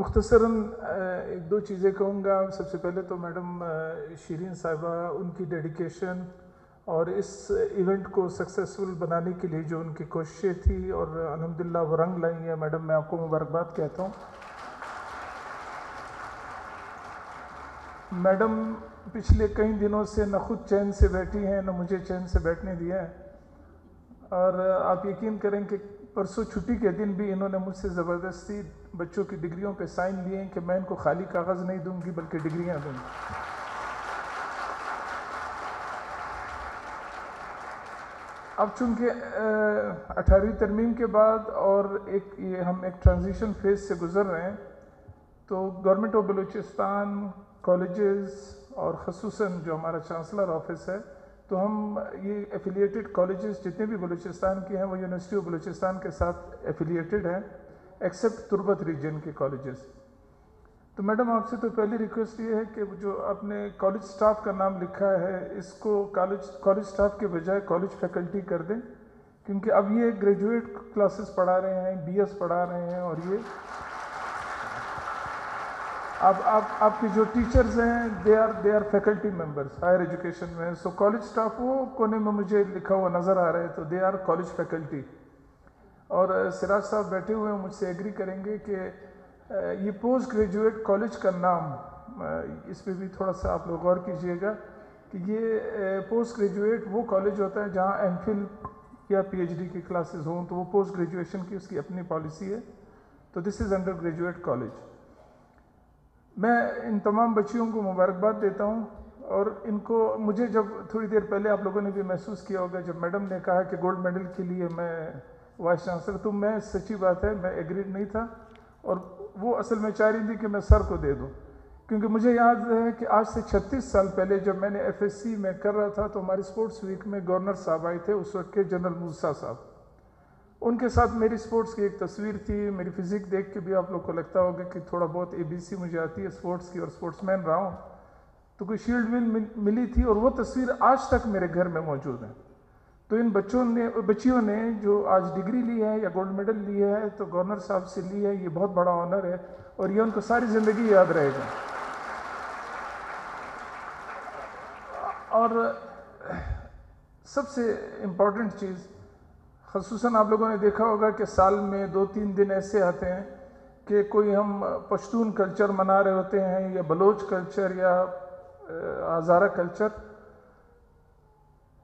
مختصراً ایک دو چیزیں کہوں گا. سب سے پہلے تو میڈم شیرین صاحبہ، ان کی ڈیڈیکیشن اور اس ایونٹ کو سکسیسفل بنانے کے لیے جو ان کی کوششیں تھی اور الحمدللہ وہ رنگ لائی ہیں. میڈم میں آپ کو مبارکباد کہتا ہوں. میڈم پچھلے کئی دنوں سے نہ خود چین سے بیٹھی ہیں نہ مجھے چین سے بیٹھنے دیا ہے، اور آپ یقین کریں کہ پرسوں چھٹی کے دن بھی انہوں نے مجھ سے زبردستی بچوں کی ڈگریوں پہ سائن لیے ہیں کہ میں ان کو خالی کاغذ نہیں دوں گی بلکہ ڈگریاں دوں گی. اب چونکہ 18ویں ترمیم کے بعد اور ہم ایک ٹرانزیشن فیز سے گزر رہے ہیں، تو گورنمنٹ آف بلوچستان کالجز اور خصوصاً جو ہمارا چانسلر آفس ہے، تو ہم یہ ایفیلیٹڈ کالجز جتنے بھی بلوچستان کے ہیں وہ یونیورسٹی آف بلوچستان کے ساتھ ایفیلیٹڈ ہیں ایکسیپٹ تربت ریجن کے کالجز. تو میڈم آپ سے تو پہلی ریکویسٹ یہ ہے کہ جو آپ نے کالج سٹاف کا نام لکھا ہے اس کو کالج سٹاف کے بجائے کالج فیکلٹی کر دیں، کیونکہ اب یہ گریجویٹ کلاسز پڑھا رہے ہیں، بی ایس پڑھا رہے ہیں، اور یہ آپ کے جو ٹیچرز ہیں they are faculty members higher education میں. سو کالج سٹاف وہ کونے میں مجھے لکھا ہوا نظر آ رہا ہے، تو دے آر کالج فیکلٹی. اور سراج صاحب بیٹھے ہوئے ہیں، مجھ سے ایگری کریں گے کہ یہ پوسٹ گریجویٹ کالج کا نام، اس پہ بھی تھوڑا سا آپ لوگ غور کیجئے گا کہ یہ پوسٹ گریجویٹ وہ کالج ہوتا ہے جہاں ایم فل یا پی ایچ ڈی کی کلاسز ہوں، تو وہ پوسٹ گریجویشن کی اس کی اپنی پالیسی ہے. تو دس از انڈر گریجویٹ کالج. میں ان تمام بچیوں کو مبارکباد دیتا ہوں، اور ان کو مجھے جب تھوڑی دیر پہلے آپ لوگوں نے بھی محسوس کیا ہوگا جب میڈم نے کہا کہ گولڈ میڈل کے لیے میں وائس چانسلر، تو میں سچی بات ہے میں ایگریڈ نہیں تھا، اور وہ اصل میں چاہ رہی تھی کہ میں سر کو دے دوں. کیونکہ مجھے یاد ہے کہ آج سے 36 سال پہلے جب میں نے ایف ایس سی میں کر رہا تھا تو ہماری اسپورٹس ویک میں گورنر صاحب آئے تھے اس وقت کے جنرل موسیٰ صاحب. ان کے ساتھ میری اسپورٹس کی ایک تصویر تھی. میری فزک دیکھ کے بھی آپ لوگ کو لگتا ہوگا کہ تھوڑا بہت اے بی سی مجھے آتی ہے اسپورٹس کی اور اسپورٹس مین رہا ہوں، تو کوئی شیلڈ ول ملی تھی، اور وہ تصویر آج تک میرے گھر میں موجود ہے. تو ان بچیوں نے جو آج ڈگری لی ہے یا گولڈ میڈل لی ہے تو گورنر صاحب سے لی ہے، یہ بہت بڑا آنر ہے، اور یہ ان کو ساری زندگی یاد رہے گا. اور سب سے امپورٹنٹ چیز، خصوصاً آپ لوگوں نے دیکھا ہوگا کہ سال میں 2-3 دن ایسے آتے ہیں کہ کوئی ہم پشتون کلچر منا رہے ہوتے ہیں یا بلوچ کلچر یا ہزارہ کلچر.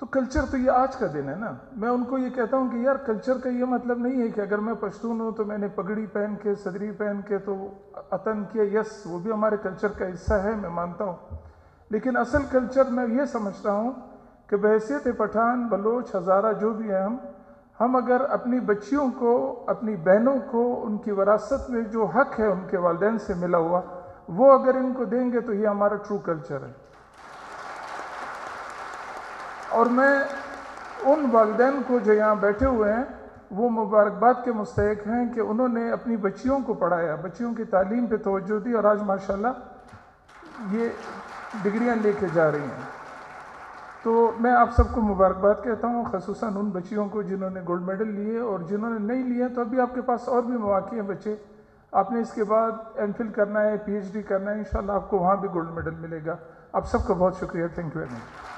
تو کلچر تو یہ آج کا دن ہے نا. میں ان کو یہ کہتا ہوں کہ یار کلچر کا یہ مطلب نہیں ہے کہ اگر میں پشتون ہوں تو میں نے پگڑی پہن کے صدری پہن کے تو عطن کیا. یس، وہ بھی ہمارے کلچر کا حصہ ہے، میں مانتا ہوں، لیکن اصل کلچر میں یہ سمجھتا ہوں کہ بحیثیت پٹھان، بلوچ، ہزارہ جو بھی ہیں ہم اگر اپنی بچیوں کو، اپنی بہنوں کو ان کی وراثت میں جو حق ہے ان کے والدین سے ملا ہوا وہ اگر ان کو دیں گے تو یہ ہمارا ٹرو کلچر ہے. اور میں ان والدین کو جو یہاں بیٹھے ہوئے ہیں وہ مبارکباد کے مستحق ہیں کہ انہوں نے اپنی بچیوں کو پڑھایا، بچیوں کی تعلیم پہ توجہ دی، اور آج ماشاءاللہ یہ ڈگریاں لے کے جا رہی ہیں. تو میں آپ سب کو مبارکباد کہتا ہوں، خصوصاً ان بچیوں کو جنہوں نے گولڈ میڈل لیے، اور جنہوں نے نہیں لیے تو ابھی آپ کے پاس اور بھی مواقع ہیں بچے. آپ نے اس کے بعد ایم فل کرنا ہے، پی ایچ ڈی کرنا ہے، انشاءاللہ آپ کو وہاں بھی گولڈ میڈل ملے گا. آپ سب کو بہت شکریہ. Thank you very much.